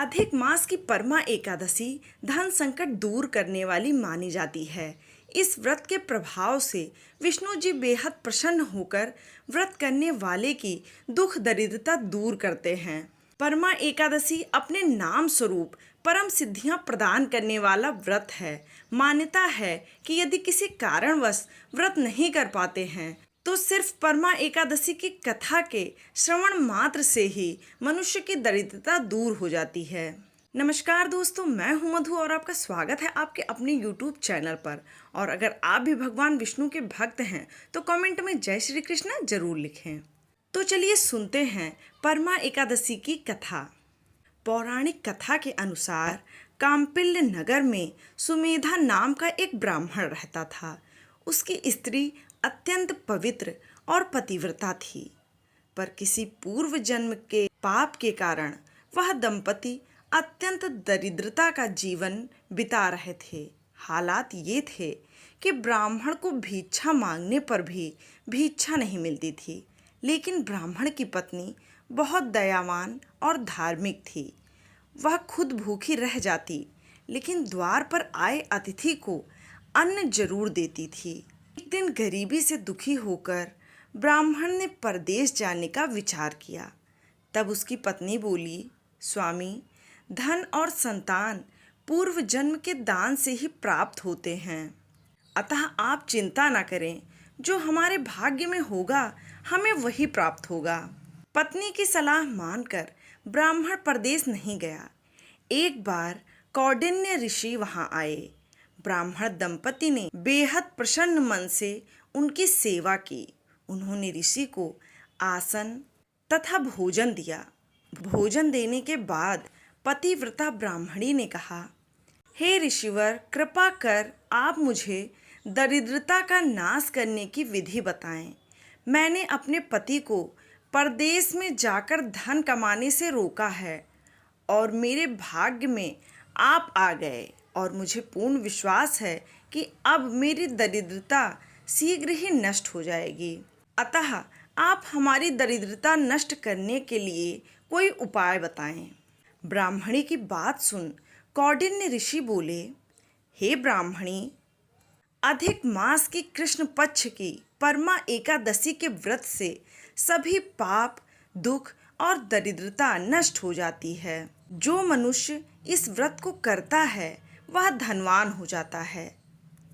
अधिक मास की परमा एकादशी धन संकट दूर करने वाली मानी जाती है। इस व्रत के प्रभाव से विष्णु जी बेहद प्रसन्न होकर व्रत करने वाले की दुख दरिद्रता दूर करते हैं। परमा एकादशी अपने नाम स्वरूप परम सिद्धियां प्रदान करने वाला व्रत है। मान्यता है कि यदि किसी कारणवश व्रत नहीं कर पाते हैं तो सिर्फ परमा एकादशी की कथा के श्रवण मात्र से ही मनुष्य की दरिद्रता दूर हो जाती है। नमस्कार दोस्तों, मैं हूं मधु और आपका स्वागत है आपके अपने YouTube चैनल पर। और अगर आप भी भगवान विष्णु के भक्त हैं तो कमेंट में जय श्री कृष्ण जरूर लिखें। तो चलिए सुनते हैं परमा एकादशी की कथा। पौराणिक कथा के अनुसार काम्पिल्य नगर में सुमेधा नाम का एक ब्राह्मण रहता था। उसकी स्त्री अत्यंत पवित्र और पतिव्रता थी, पर किसी पूर्व जन्म के पाप के कारण वह दंपति अत्यंत दरिद्रता का जीवन बिता रहे थे। हालात ये थे कि ब्राह्मण को भिक्षा मांगने पर भी भिक्षा नहीं मिलती थी, लेकिन ब्राह्मण की पत्नी बहुत दयावान और धार्मिक थी। वह खुद भूखी रह जाती, लेकिन द्वार पर आए अतिथि को अन्न जरूर देती थी। एक दिन गरीबी से दुखी होकर ब्राह्मण ने परदेश जाने का विचार किया। तब उसकी पत्नी बोली, स्वामी, धन और संतान पूर्व जन्म के दान से ही प्राप्त होते हैं, अतः आप चिंता न करें। जो हमारे भाग्य में होगा हमें वही प्राप्त होगा। पत्नी की सलाह मानकर ब्राह्मण परदेश नहीं गया। एक बार कौंडिन्य ऋषि वहां आए। ब्राह्मण दंपति ने बेहद प्रसन्न मन से उनकी सेवा की। उन्होंने ऋषि को आसन तथा भोजन दिया। भोजन देने के बाद पतिव्रता ब्राह्मणी ने कहा, हे ऋषिवर, कृपा कर आप मुझे दरिद्रता का नाश करने की विधि बताएं। मैंने अपने पति को परदेश में जाकर धन कमाने से रोका है और मेरे भाग्य में आप आ गए और मुझे पूर्ण विश्वास है कि अब मेरी दरिद्रता शीघ्र ही नष्ट हो जाएगी। अतः आप हमारी दरिद्रता नष्ट करने के लिए कोई उपाय बताएं। ब्राह्मणी की बात सुन कौंडिन्य ऋषि बोले, हे ब्राह्मणी, अधिक मास की कृष्ण पक्ष की परमा एकादशी के व्रत से सभी पाप, दुख और दरिद्रता नष्ट हो जाती है। जो मनुष्य इस व्रत को करता है वह धनवान हो जाता है।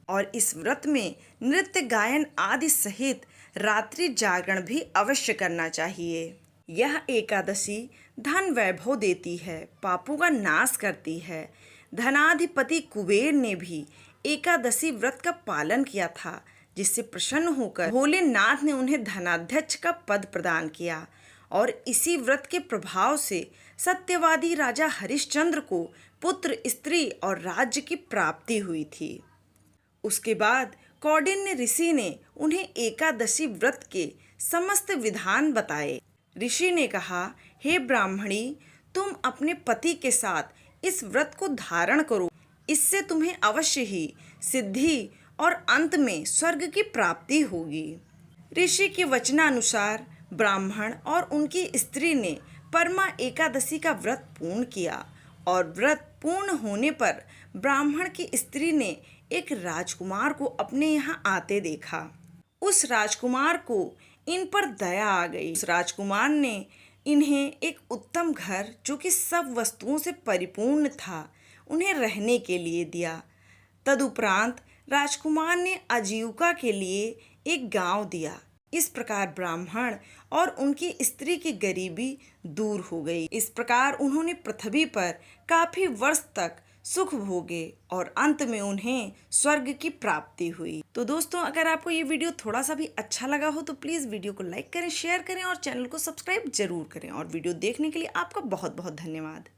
और इस व्रत में नृत्य गायन आदि सहित रात्रि जागरण भी अवश्य करना चाहिए। यह एकादशी धन वैभव देती है, पापों का नाश करती है। धनाधिपति कुबेर ने भी एकादशी व्रत का पालन किया था, जिससे प्रसन्न होकर भोलेनाथ ने उन्हें धनाध्यक्ष का पद प्रदान किया। और इसी व्रत के प्रभाव से सत्यवादी राजा हरिश्चंद्र को पुत्र, स्त्री और राज्य की प्राप्ति हुई थी। उसके बाद कौंडिन्य ऋषि ने उन्हें एकादशी व्रत के समस्त विधान बताए। ऋषि ने कहा, हे ब्राह्मणी, तुम अपने पति के साथ इस व्रत को धारण करो। इससे तुम्हें अवश्य ही सिद्धि और अंत में स्वर्ग की प्राप्ति होगी। ऋषि के वचनानुसार ब्राह्मण और उनकी स्त्री ने परमा एकादशी का व्रत पूर्ण किया। और व्रत पूर्ण होने पर ब्राह्मण की स्त्री ने एक राजकुमार को अपने यहाँ आते देखा। उस राजकुमार को इन पर दया आ गई। उस राजकुमार ने इन्हें एक उत्तम घर, जो कि सब वस्तुओं से परिपूर्ण था, उन्हें रहने के लिए दिया। तदुपरांत राजकुमार ने आजीविका के लिए एक गांव दिया। इस प्रकार ब्राह्मण और उनकी स्त्री की गरीबी दूर हो गई। इस प्रकार उन्होंने पृथ्वी पर काफी वर्ष तक सुख भोगे और अंत में उन्हें स्वर्ग की प्राप्ति हुई। तो दोस्तों, अगर आपको ये वीडियो थोड़ा सा भी अच्छा लगा हो तो प्लीज़ वीडियो को लाइक करें, शेयर करें और चैनल को सब्सक्राइब जरूर करें। और वीडियो देखने के लिए आपका बहुत बहुत धन्यवाद।